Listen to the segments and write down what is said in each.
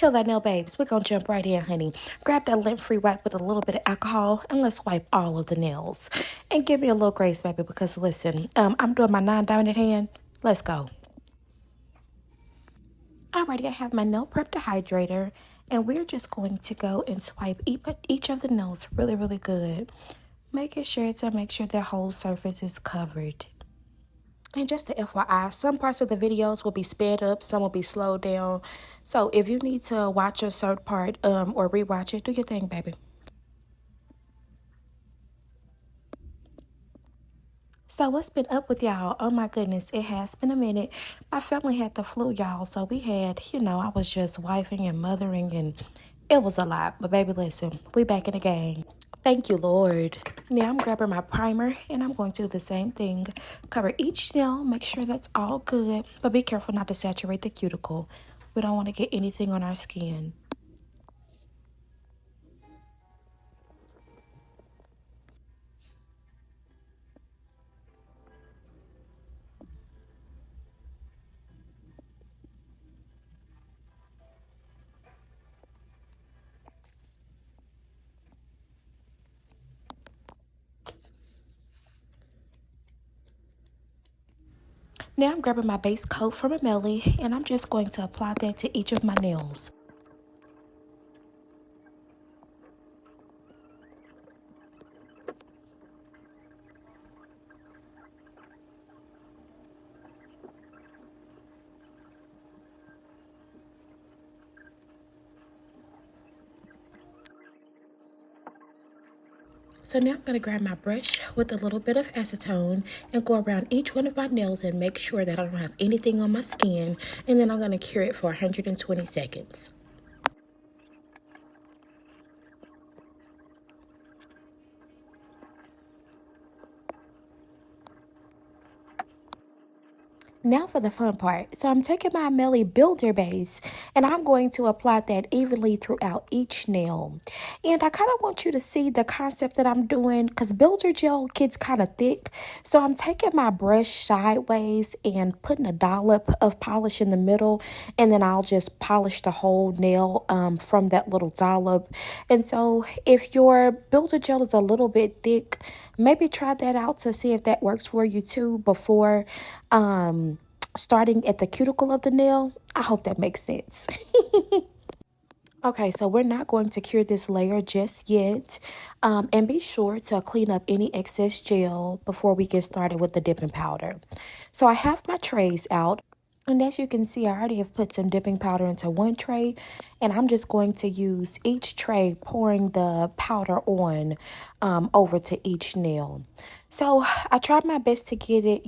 Heal that nail, babes. We're going to jump right in, honey. Grab that lint-free wipe with a little bit of alcohol, and let's wipe all of the nails. And give me a little grace, baby, because listen, I'm doing my non-dominant hand. Let's go. Alrighty, I have my nail prep dehydrator, and we're just going to go and swipe each of the nails really, really good. Making sure to make sure their whole surface is covered. And just to FYI, some parts of the videos will be sped up, some will be slowed down. So if you need to watch a certain part or rewatch it, do your thing, baby. So what's been up with y'all? Oh my goodness, it has been a minute. My family had the flu, y'all. So we had, I was just wifing and mothering, and it was a lot. But baby, listen, we back in the game. Thank you, Lord. Now I'm grabbing my primer, and I'm going to do the same thing. Cover each nail, make sure that's all good, but be careful not to saturate the cuticle. We don't want to get anything on our skin. Now I'm grabbing my base coat from Amelie, and I'm just going to apply that to each of my nails. So now I'm going to grab my brush with a little bit of acetone and go around each one of my nails and make sure that I don't have anything on my skin. And then I'm going to cure it for 120 seconds. Now for the fun part. So I'm taking my Melly Builder base and I'm going to apply that evenly throughout each nail. And I kind of want you to see the concept that I'm doing because Builder gel gets kind of thick. So I'm taking my brush sideways and putting a dollop of polish in the middle, and then I'll just polish the whole nail from that little dollop. And so if your Builder gel is a little bit thick, maybe try that out to see if that works for you too before starting at the cuticle of the nail. I hope that makes sense. Okay, so we're not going to cure this layer just yet. And be sure to clean up any excess gel before we get started with the dipping powder. So I have my trays out. And as you can see, I already have put some dipping powder into one tray. And I'm just going to use each tray, pouring the powder on over to each nail. So I tried my best to get it,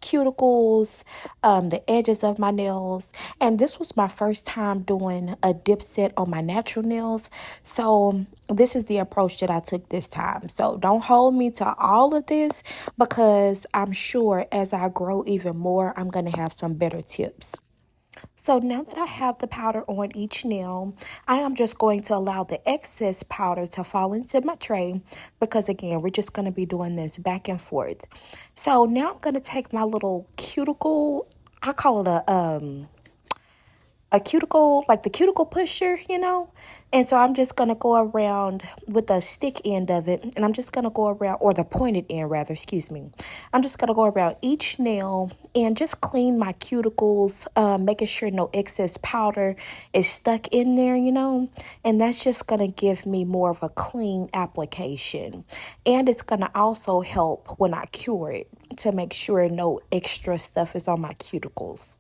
cuticles, the edges of my nails. And this was my first time doing a dip set on my natural nails. So this is the approach that I took this time. So don't hold me to all of this because I'm sure as I grow even more, I'm going to have some better tips. So now that I have the powder on each nail, I am just going to allow the excess powder to fall into my tray because again, we're just going to be doing this back and forth. So now I'm going to take my little cuticle, I call it a cuticle, like the cuticle pusher, And so I'm just going to go around with the stick end of it. And I'm just going to go around, or the pointed end rather, excuse me. I'm just going to go around each nail and just clean my cuticles, making sure no excess powder is stuck in there, And that's just going to give me more of a clean application. And it's going to also help when I cure it to make sure no extra stuff is on my cuticles.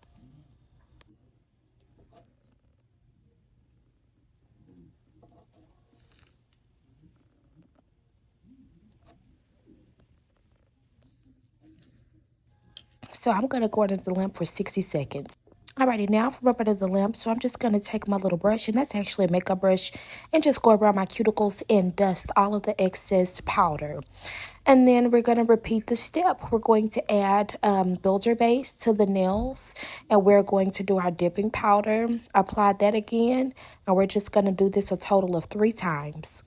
So I'm going to go under the lamp for 60 seconds. Alrighty, now I'm up under the lamp, so I'm just going to take my little brush, and that's actually a makeup brush, and just go around my cuticles and dust all of the excess powder. And then we're going to repeat the step. We're going to add builder base to the nails, and we're going to do our dipping powder, apply that again, and we're just going to do this a total of 3 times.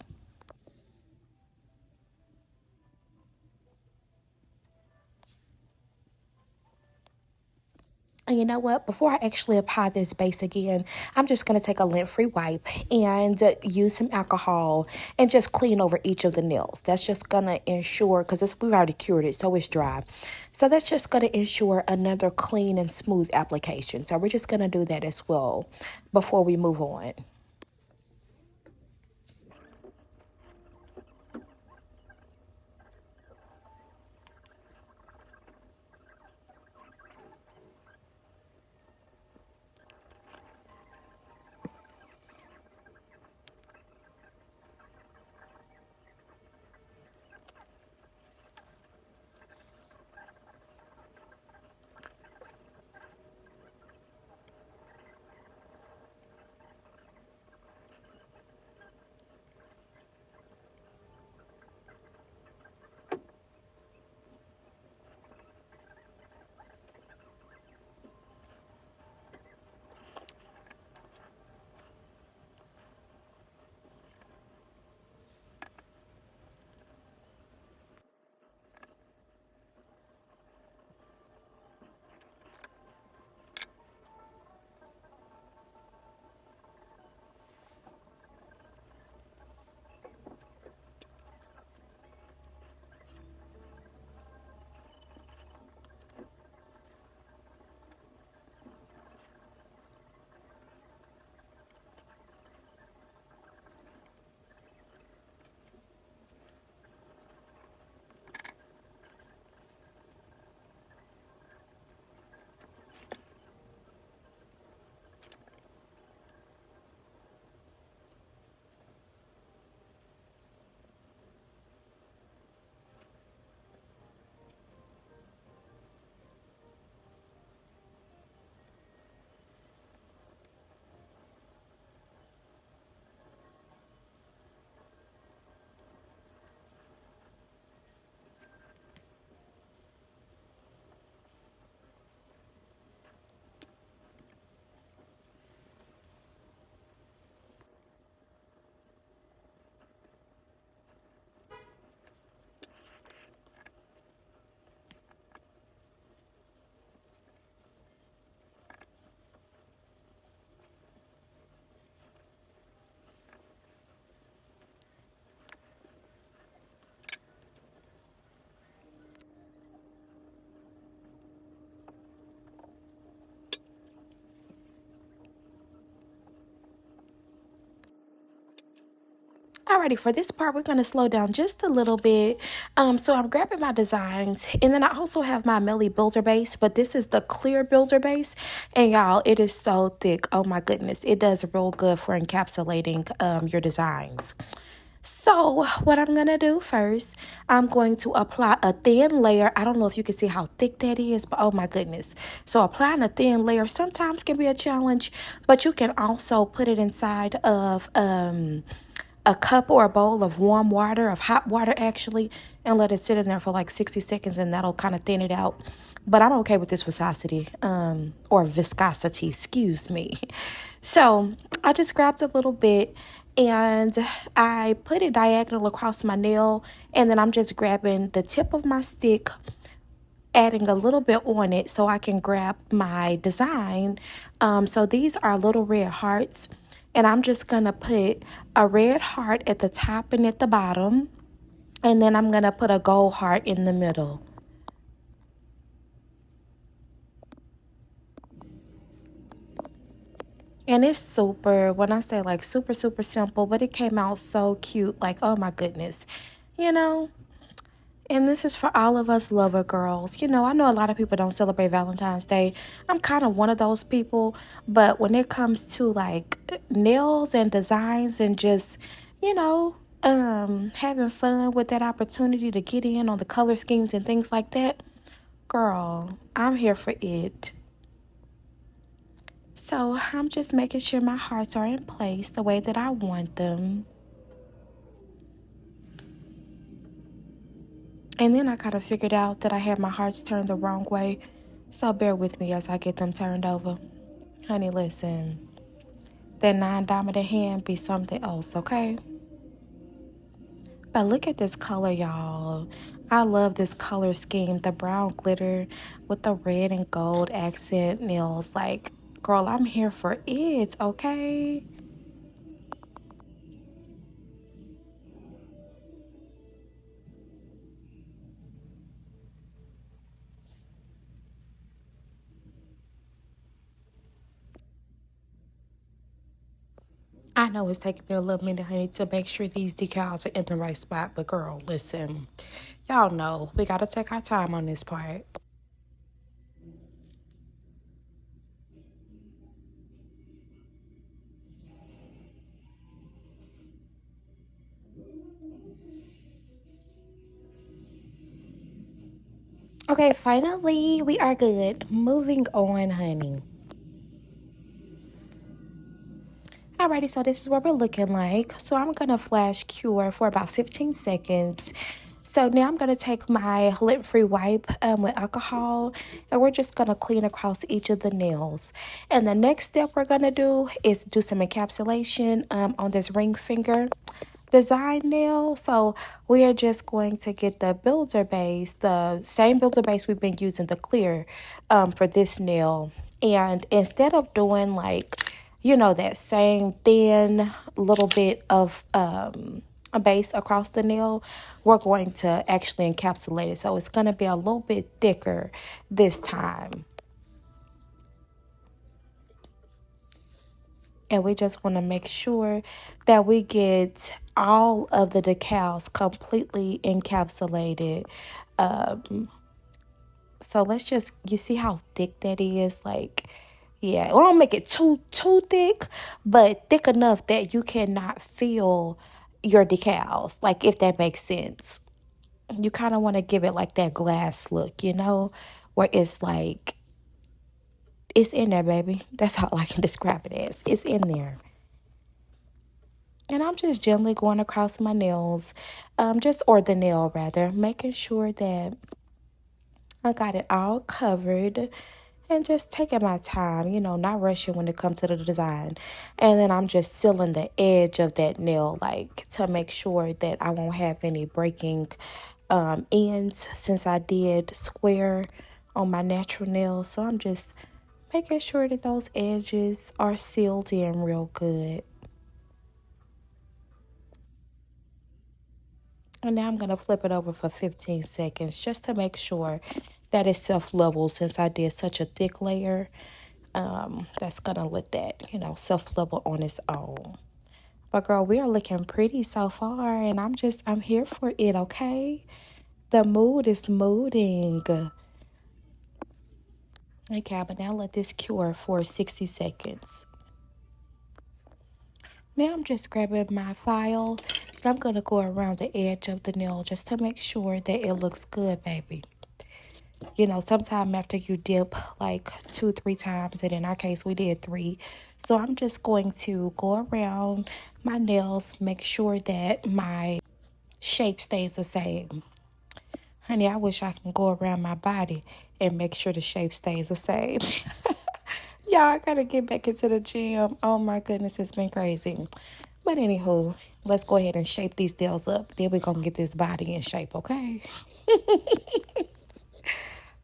And you know what? Before I actually apply this base again, I'm just going to take a lint-free wipe and use some alcohol and just clean over each of the nails. That's just going to ensure, because we've already cured it, so it's dry. So that's just going to ensure another clean and smooth application. So we're just going to do that as well before we move on. Alrighty, for this part, we're going to slow down just a little bit. So I'm grabbing my designs, and then I also have my Melly Builder Base, but this is the clear Builder Base, and y'all, it is so thick. Oh my goodness, it does real good for encapsulating your designs. So what I'm going to do first, I'm going to apply a thin layer. I don't know if you can see how thick that is, but oh my goodness. So applying a thin layer sometimes can be a challenge, but you can also put it inside of a cup or a bowl of warm water, of hot water actually, and let it sit in there for like 60 seconds, and that'll kind of thin it out. But I'm okay with this viscosity, excuse me. So I just grabbed a little bit and I put it diagonal across my nail, and then I'm just grabbing the tip of my stick, adding a little bit on it so I can grab my design. So these are little red hearts, and I'm just going to put a red heart at the top and at the bottom, and then I'm going to put a gold heart in the middle. And it's super, when I say like super, super simple, but it came out so cute. Like, oh my goodness, you know? And this is for all of us lover girls. I know a lot of people don't celebrate Valentine's Day. I'm kind of one of those people. But when it comes to like nails and designs and just, having fun with that opportunity to get in on the color schemes and things like that, girl, I'm here for it. So I'm just making sure my hearts are in place the way that I want them. And then I kind of figured out that I had my hearts turned the wrong way. So bear with me as I get them turned over. Honey, listen. That non-dominant hand be something else, okay? But look at this color, y'all. I love this color scheme. The brown glitter with the red and gold accent nails. Like, girl, I'm here for it, okay? I know it's taking me a little minute, honey, to make sure these decals are in the right spot. But girl, listen, y'all know we gotta take our time on this part. Okay, finally, we are good. Moving on, honey. Alrighty, so this is what we're looking like. So I'm gonna flash cure for about 15 seconds. So now I'm gonna take my lint-free wipe with alcohol, and we're just gonna clean across each of the nails. And the next step we're gonna do is do some encapsulation on this ring finger design nail. So we are just going to get the builder base, the same builder base we've been using, the clear, for this nail. And instead of doing like, you know, that same thin little bit of a base across the nail, we're going to actually encapsulate it. So it's going to be a little bit thicker this time. And we just want to make sure that we get all of the decals completely encapsulated. Um, so let's just, you see how thick that is? Like, yeah, we don't make it too thick, but thick enough that you cannot feel your decals, like, if that makes sense. You kind of want to give it like that glass look, you know, where it's like, it's in there, baby. That's how I can describe it as. It's in there. And I'm just gently going across my nails, or the nail rather, making sure that I got it all covered and just taking my time, you know, not rushing when it comes to the design. And then I'm just sealing the edge of that nail, like, to make sure that I won't have any breaking ends, since I did square on my natural nails. So I'm just making sure that those edges are sealed in real good. And now I'm going to flip it over for 15 seconds just to make sure that it's self-level, since I did such a thick layer. That's going to let that, you know, self-level on its own. But girl, we are looking pretty so far, and I'm here for it, okay? The mood is mooding. Okay, but now let this cure for 60 seconds. Now I'm just grabbing my file, but I'm going to go around the edge of the nail just to make sure that it looks good, baby. You know, sometime after you dip like 2-3 times, and in our case we did 3. So I'm just going to go around my nails, make sure that my shape stays the same. Honey, I wish I can go around my body and make sure the shape stays the same. Y'all, I gotta get back into the gym. Oh my goodness, it's been crazy. But anywho, let's go ahead and shape these nails up. Then we're gonna get this body in shape, okay?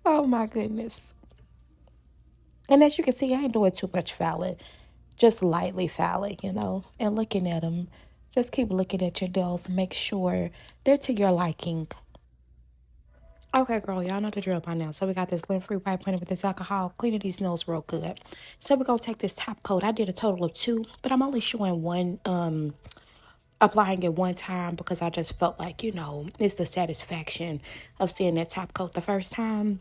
Oh my goodness. And as you can see, I ain't doing too much fouling. Just lightly fouling, you know, and looking at them. Just keep looking at your nails. Make sure they're to your liking. Okay, girl, y'all know the drill by now. So we got this lint-free wipe printed with this alcohol, cleaning these nails real good. So we're going to take this top coat. I did a total of 2, but I'm only showing one, applying it one time, because I just felt like, you know, it's the satisfaction of seeing that top coat the first time.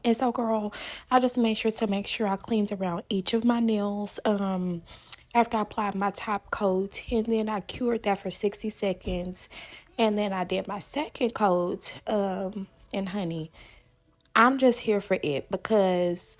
And so, girl, I just made sure to make sure I cleaned around each of my nails after I applied my top coat. And then I cured that for 60 seconds. And then I did my second coat. And honey, I'm just here for it, because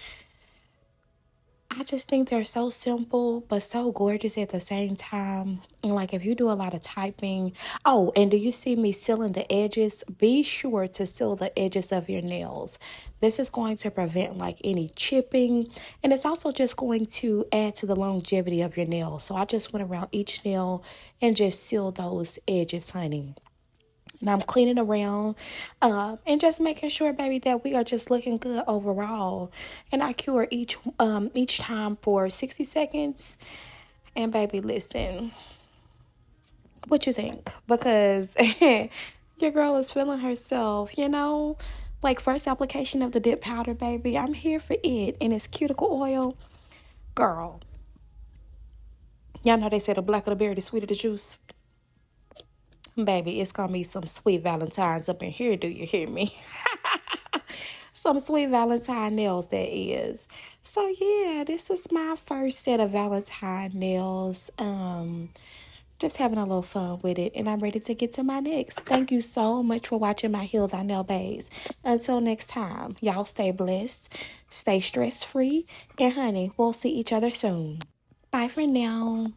I just think they're so simple but so gorgeous at the same time. And like, if you do a lot of typing, oh, and do you see me sealing the edges? Be sure to seal the edges of your nails. This is going to prevent like any chipping, and it's also just going to add to the longevity of your nails. So I just went around each nail and just sealed those edges, honey. And I'm cleaning around and just making sure, baby, that we are just looking good overall. And I cure each time for 60 seconds. And baby, listen, what you think? Because your girl is feeling herself, you know? Like first application of the dip powder, baby. I'm here for it. And it's cuticle oil. Girl. Y'all know they say the blacker the berry, the sweeter the juice. Baby, it's gonna be some sweet Valentines up in here. Do you hear me? Some sweet Valentine nails, that is. So yeah, this is my first set of Valentine nails. Just having a little fun with it, and I'm ready to get to my next. Thank you so much for watching my Heal Thy Nail Bays. Until next time, y'all stay blessed, stay stress free, and honey, we'll see each other soon. Bye for now.